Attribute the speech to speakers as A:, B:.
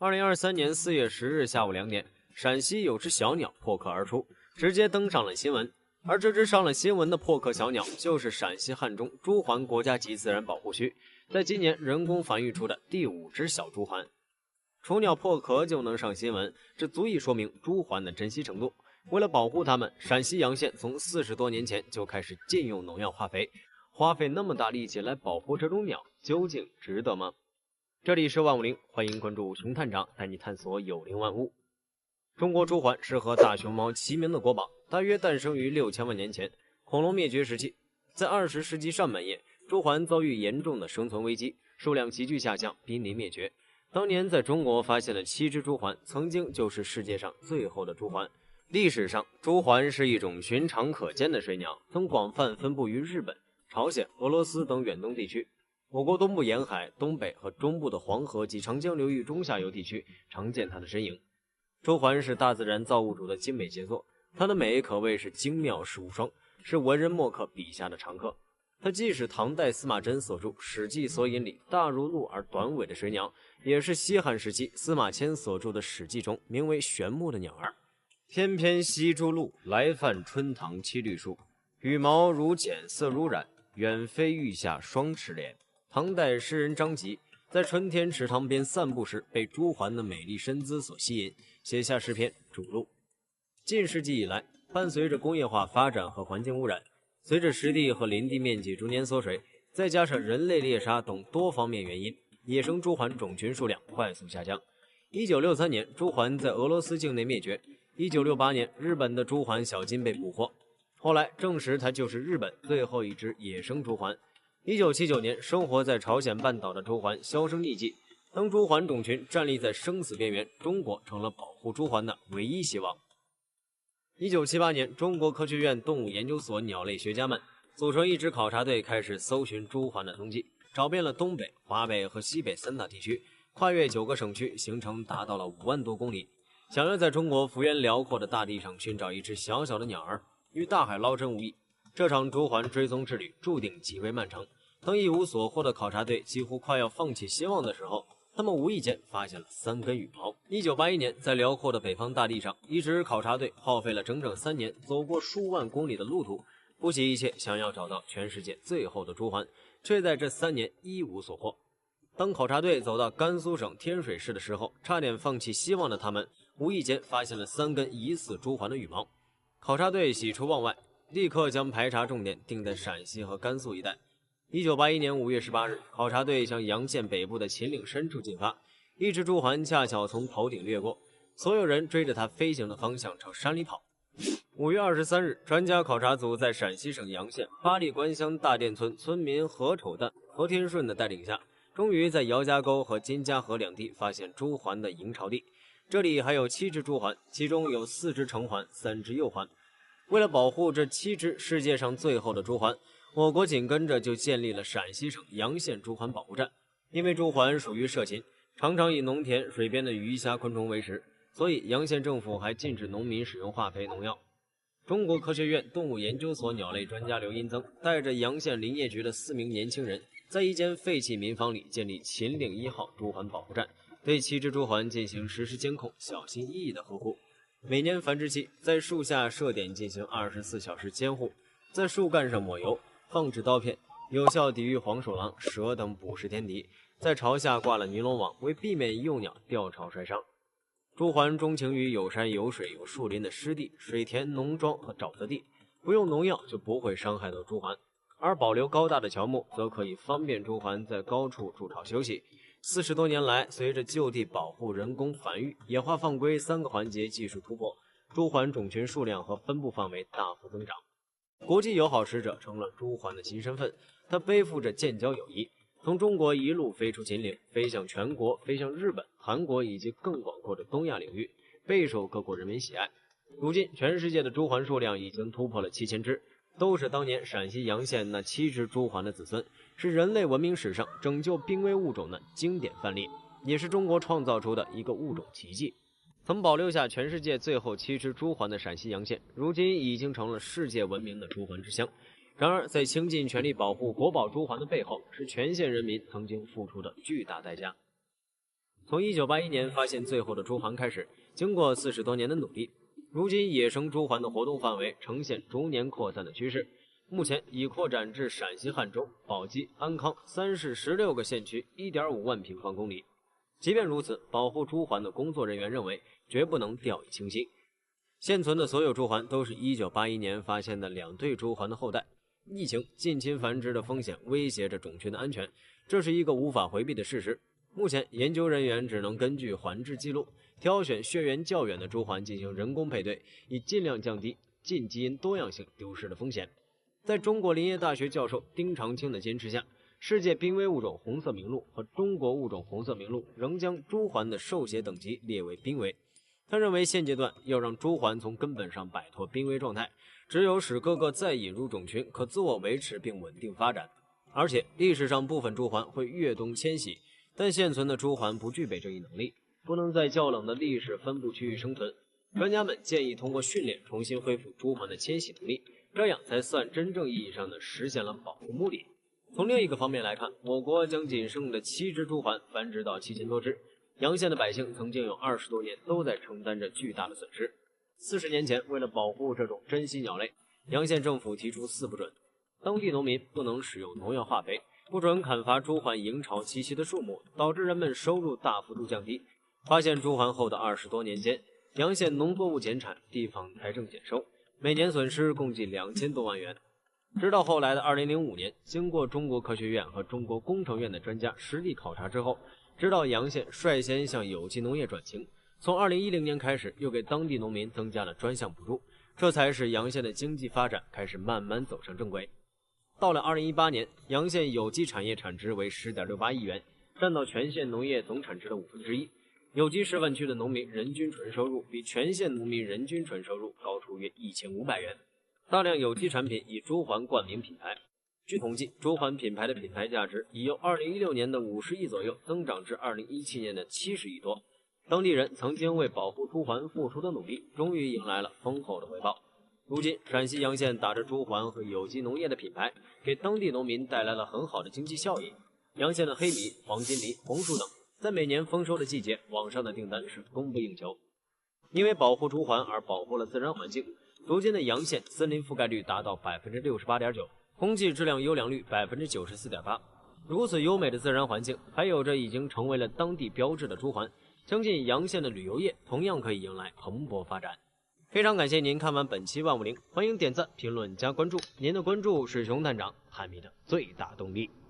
A: 2023年4月10日下午2点，陕西有只小鸟破壳而出，直接登上了新闻。而这只上了新闻的破壳小鸟，就是陕西汉中朱鹮国家级自然保护区在今年人工繁育出的第5只小朱鹮。雏鸟破壳就能上新闻，这足以说明朱鹮的珍惜程度。为了保护它们，陕西洋县从40多年前就开始禁用农药化肥，花费那么大力气来保护这种鸟，究竟值得吗？这里是万物灵，欢迎关注熊探长，带你探索有灵万物。中国朱鹮是和大熊猫齐名的国宝，大约诞生于6000万年前，恐龙灭绝时期。在20世纪上半叶，朱鹮遭遇严重的生存危机，数量急剧下降，濒临灭绝。当年在中国发现了7只朱鹮，曾经就是世界上最后的朱鹮。历史上，朱鹮是一种寻常可见的水鸟，曾广泛分布于日本、朝鲜、俄罗斯等远东地区。我国东部沿海、东北和中部的黄河及长江流域中下游地区常见它的身影。朱鹮是大自然造物主的精美杰作，它的美可谓是精妙世无双，是文人墨客笔下的常客。它既是唐代司马真所著《史记索引》里大如鹿而短尾的水鸟，也是西汉时期司马迁所著的《史记》中名为玄木的鸟儿。翩翩西朱鹭，来泛春塘七绿树，羽毛如茧，色如染，远飞欲下双翅连。唐代诗人张籍在春天池塘边散步时，被朱鹮的美丽身姿所吸引，写下诗篇《主鹿》。近世纪以来，伴随着工业化发展和环境污染，随着湿地和林地面积逐年缩水，再加上人类猎杀等多方面原因，野生朱鹮种群数量快速下降。1963年，朱鹮在俄罗斯境内灭绝。1968年，日本的朱鹮小金被捕获，后来证实它就是日本最后一只野生朱鹮。1979年，生活在朝鲜半岛的朱鹮销声匿迹。当朱鹮种群站立在生死边缘，中国成了保护朱鹮的唯一希望。1978年，中国科学院动物研究所鸟类学家们组成一支考察队，开始搜寻朱鹮的踪迹，找遍了东北、华北和西北3大地区，跨越9个省区，行程达到了5万多公里。想要在中国幅员辽阔的大地上寻找一只小小的鸟儿，与大海捞针无异。这场朱鹮追踪之旅注定极为漫长。当一无所获的考察队几乎快要放弃希望的时候，他们无意间发现了3根羽毛。1981年，在辽阔的北方大地上，一支考察队耗费了整整3年，走过数万公里的路途，不惜一切想要找到全世界最后的朱鹮，却在这3年一无所获。当考察队走到甘肃省天水市的时候，差点放弃希望的他们无意间发现了3根疑似朱鹮的羽毛。考察队喜出望外，立刻将排查重点定在陕西和甘肃一带。1981年5月18日，考察队向洋县北部的秦岭深处进发，一只朱鹮恰巧从头顶掠过，所有人追着它飞行的方向朝山里跑。5月23日，专家考察组在陕西省洋县八里关乡大店村村民何丑蛋、何天顺的带领下，终于在姚家沟和金家河两地发现朱鹮的营巢地。这里还有7只朱鹮，其中有4只成鹮，3只幼鹮。为了保护这7只世界上最后的朱鹮，我国紧跟着就建立了陕西省洋县朱鹮保护站。因为朱鹮属于涉禽，常常以农田、水边的鱼虾昆虫为食，所以洋县政府还禁止农民使用化肥、农药。中国科学院动物研究所鸟类专家刘英增带着洋县林业局的4名年轻人，在一间废弃民房里建立秦岭1号朱鹮保护站，对7只朱鹮进行实时监控，小心翼翼的呵护。每年繁殖期，在树下设点进行24小时监护，在树干上抹油，放置刀片，有效抵御黄鼠狼、蛇等捕食天敌。在巢下挂了尼龙网，为避免幼鸟掉巢摔伤。朱鹮钟情于有山有水有树林的湿地、水田、农庄和沼泽地，不用农药就不会伤害到朱鹮。而保留高大的乔木，则可以方便朱鹮在高处筑巢休息。40多年来，随着就地保护、人工繁育、野化放归3个环节技术突破，朱鹮种群数量和分布范围大幅增长。国际友好使者成了朱鹮的新身份，它背负着建交友谊，从中国一路飞出秦岭，飞向全国，飞向日本、韩国以及更广阔的东亚领域，备受各国人民喜爱。如今，全世界的朱鹮数量已经突破了7000只，都是当年陕西洋县那7只朱鹮的子孙，是人类文明史上拯救濒危物种的经典范例，也是中国创造出的一个物种奇迹。曾保留下全世界最后7只朱鹮的陕西洋县，如今已经成了世界闻名的朱鹮之乡。然而，在倾尽全力保护国宝朱鹮的背后，是全县人民曾经付出的巨大代价。从1981年发现最后的朱鹮开始，经过40多年的努力，如今野生朱鹮的活动范围呈现逐年扩散的趋势，目前已扩展至陕西汉中、宝鸡、安康3市16个县区1.5万平方公里。即便如此，保护朱鹮的工作人员认为，绝不能掉以轻心。现存的所有朱鹮都是1981年发现的2对朱鹮的后代。疫情、近亲繁殖的风险威胁着种群的安全，这是一个无法回避的事实。目前，研究人员只能根据环质记录，挑选血缘较远的朱鹮进行人工配对，以尽量降低近基因多样性丢失的风险。在中国林业大学教授丁长青的坚持下，世界濒危物种红色名录和中国物种红色名录仍将朱鹮的受写等级列为濒危。他认为现阶段要让朱鹮从根本上摆脱濒危状态，只有使各个再引入种群可自我维持并稳定发展。而且历史上部分朱鹮会越冬迁徙，但现存的朱鹮不具备这一能力，不能在较冷的历史分布区域生存。专家们建议通过训练重新恢复朱鹮的迁徙能力，这样才算真正意义上的实现了保护目的。从另一个方面来看，我国将仅剩的7只朱鹮繁殖到7000多只，洋县的百姓曾经有20多年都在承担着巨大的损失。40年前，为了保护这种珍稀鸟类，洋县政府提出4不准：当地农民不能使用农药化肥，不准砍伐朱鹮营巢栖息的树木，导致人们收入大幅度降低。发现朱鹮后的20多年间，洋县农作物减产，地方财政减收，每年损失共计2000多万元。直到后来的2005年，经过中国科学院和中国工程院的专家实地考察之后，知道洋县率先向有机农业转型，从2010年开始又给当地农民增加了专项补助，这才使洋县的经济发展开始慢慢走上正轨。到了2018年，洋县有机产业产值为10.68亿元，占到全县农业总产值的1/5。有机示范区的农民人均纯收入比全县农民人均纯收入高出约1500元。大量有机产品以朱鹮冠名品牌。据统计，朱鹮品牌的品牌价值已由2016年的50亿左右增长至2017年的70亿多。当地人曾经为保护朱鹮付出的努力，终于迎来了丰厚的回报。如今，陕西洋县打着朱鹮和有机农业的品牌，给当地农民带来了很好的经济效益。洋县的黑米、黄金梨、红薯等，在每年丰收的季节，网上的订单是供不应求。因为保护朱鹮而保护了自然环境，如今的洋县森林覆盖率达到 68.9%， 空气质量优良率 94.8%。如此优美的自然环境，还有着已经成为了当地标志的朱鹮，相信洋县的旅游业同样可以迎来蓬勃发展。非常感谢您看完本期万物灵，欢迎点赞、评论、加关注，您的关注是熊探长汉密的最大动力。